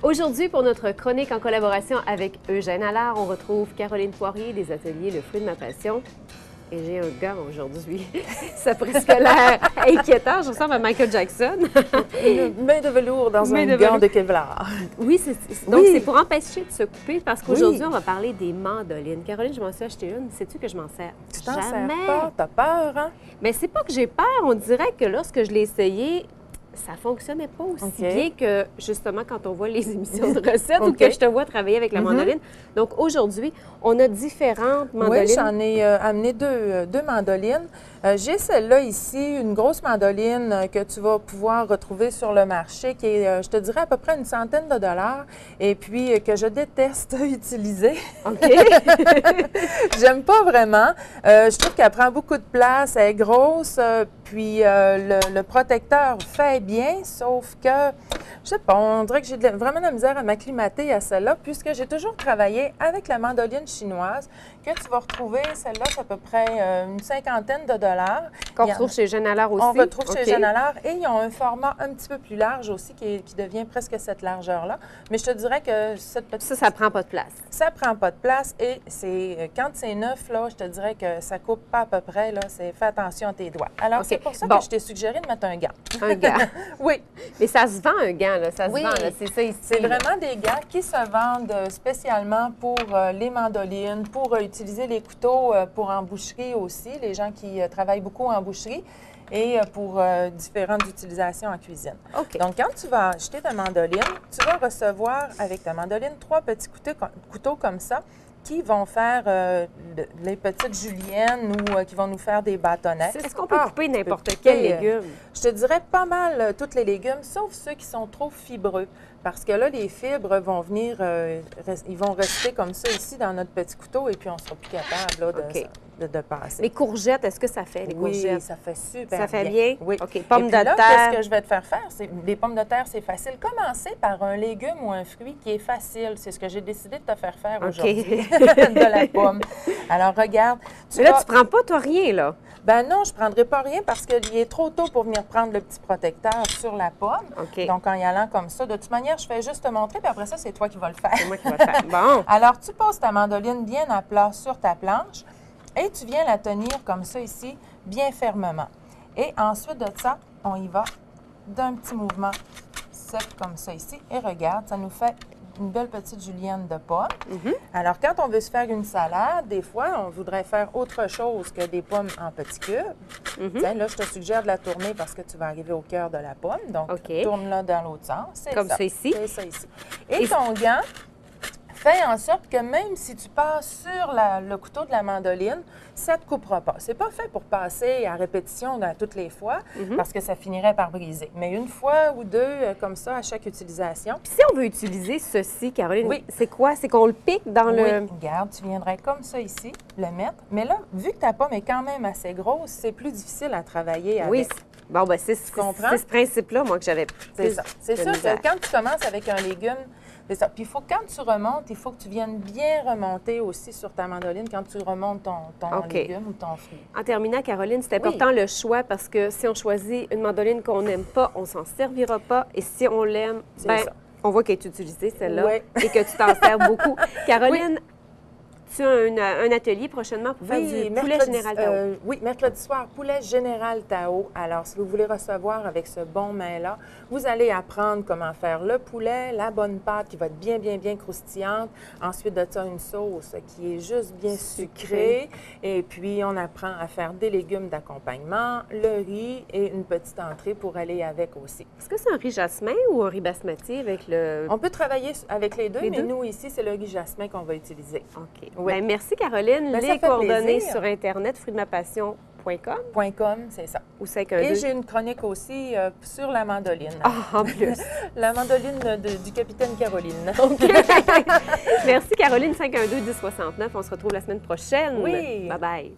Aujourd'hui, pour notre chronique en collaboration avec Eugène Allard, on retrouve Caroline Poirier des ateliers Le Fruit de ma passion. Et j'ai un gant aujourd'hui. Ça a presque l'air inquiétant. Je ressemble à Michael Jackson. Une main de velours dans un gant de Kevlar. Oui, donc c'est pour empêcher de se couper parce qu'aujourd'hui, on va parler des mandolines. Caroline, je m'en suis acheté une. Sais-tu que je m'en sers? Tu t'en sers pas? T'as peur, hein? Mais c'est pas que j'ai peur. On dirait que lorsque je l'ai essayé, ça fonctionnait pas aussi bien que, justement, quand on voit les émissions de recettes ou que je te vois travailler avec la mandoline. Donc, aujourd'hui, on a différentes mandolines. Oui, j'en ai amené deux mandolines. J'ai celle-là ici, une grosse mandoline que tu vas pouvoir retrouver sur le marché, qui est, je te dirais, à peu près une centaine de dollars, et puis que je déteste utiliser. OK. J'aime pas vraiment. Je trouve qu'elle prend beaucoup de place, elle est grosse, puis le protecteur fait bien, sauf que, je sais pas, on dirait que j'ai vraiment de la misère à m'acclimater à celle-là, puisque j'ai toujours travaillé avec la mandoline chinoise, que tu vas retrouver, celle-là, c'est à peu près une cinquantaine de dollars. Qu'on retrouve chez Eugène Allard aussi. On retrouve chez Eugène Allard, et ils ont un format un petit peu plus large aussi, qui devient presque cette largeur-là. Mais je te dirais que cette petite... Ça prend pas de place. Ça prend pas de place, et c'est quand c'est neuf, là, je te dirais que ça coupe pas à peu près, là, fais attention à tes doigts. Alors, c'est pour ça que je t'ai suggéré de mettre un gant. Un gant. Oui. Mais ça se vend, un gant, là. Ça se vend, là. C'est ça ici. C'est vraiment des gants qui se vendent spécialement pour les mandolines, pour utiliser les couteaux pour en boucherie aussi, les gens qui travaillent beaucoup en boucherie, et pour différentes utilisations en cuisine. Donc, quand tu vas acheter ta mandoline, tu vas recevoir avec ta mandoline 3 petits couteaux comme ça, qui vont faire les petites juliennes ou qui vont nous faire des bâtonnets. Est-ce qu'on peut couper n'importe quel légume? Je te dirais pas mal tous les légumes, sauf ceux qui sont trop fibreux. Parce que là, les fibres vont venir, ils vont rester comme ça ici dans notre petit couteau, et puis on ne sera plus capable là, de passer. Les courgettes, est-ce que ça fait, les courgettes? Oui, ça fait super bien. Ça fait bien? Oui. OK. Pommes de terre. Qu'est-ce que je vais te faire faire? Les pommes de terre, c'est facile. Commencer par un légume ou un fruit qui est facile. C'est ce que j'ai décidé de te faire faire aujourd'hui, de la pomme. Alors, regarde. Mais là, tu prends pas, toi, rien, là? Ben non, je ne prendrai pas rien parce qu'il est trop tôt pour venir prendre le petit protecteur sur la pomme. Donc, en y allant comme ça, de toute manière, je fais juste te montrer, puis après ça, c'est toi qui vas le faire. C'est moi qui vais le faire. Bon. Alors, tu poses ta mandoline bien à plat sur ta planche et tu viens la tenir comme ça ici, bien fermement. Et ensuite de ça, on y va d'un petit mouvement sec comme ça ici. Et regarde, ça nous fait une belle petite julienne de pommes. Alors, quand on veut se faire une salade, des fois, on voudrait faire autre chose que des pommes en petits cubes. Tiens, là, je te suggère de la tourner parce que tu vas arriver au cœur de la pomme. Donc, tourne-la dans l'autre sens. Comme ça ici. C'est ça ici. Et ton gant fait en sorte que même si tu passes sur le couteau de la mandoline, ça ne te coupera pas. C'est pas fait pour passer à répétition toutes les fois parce que ça finirait par briser. Mais une fois ou deux, comme ça, à chaque utilisation. Puis si on veut utiliser ceci, Caroline, c'est quoi? C'est qu'on le pique dans le... Regarde, tu viendrais comme ça ici, le mettre. Mais là, vu que ta pomme est quand même assez grosse, c'est plus difficile à travailler avec. Oui. Bon, ben c'est ce principe-là, moi, que j'avais. C'est ça. C'est sûr que quand tu commences avec un légume, c'est ça. Puis quand tu remontes, il faut que tu viennes bien remonter aussi sur ta mandoline quand tu remontes ton légume ou ton fruit. En terminant, Caroline, c'est important le choix parce que si on choisit une mandoline qu'on n'aime pas, on s'en servira pas. Et si on l'aime, on voit qu'elle est utilisée, celle-là, et que tu t'en sers beaucoup. Caroline, tu as un atelier prochainement pour faire du poulet général Tao. Oui, mercredi soir, poulet général Tao. Alors, si vous voulez recevoir avec ce bon mets-là, vous allez apprendre comment faire le poulet, la bonne pâte qui va être bien, bien, bien croustillante. Ensuite de ça, une sauce qui est juste bien sucrée. Et puis, on apprend à faire des légumes d'accompagnement, le riz et une petite entrée pour aller avec aussi. Est-ce que c'est un riz jasmin ou un riz basmati avec le... On peut travailler avec les deux, mais nous, ici, c'est le riz jasmin qu'on va utiliser. OK. Oui. Bien, merci, Caroline. Les coordonnées sur Internet, fruitdemapassion.com. C'est ça. Ou 512. Et j'ai une chronique aussi sur la mandoline. Ah, en plus. La mandoline du capitaine Caroline. Merci, Caroline. 512-1069. On se retrouve la semaine prochaine. Oui. Bye-bye.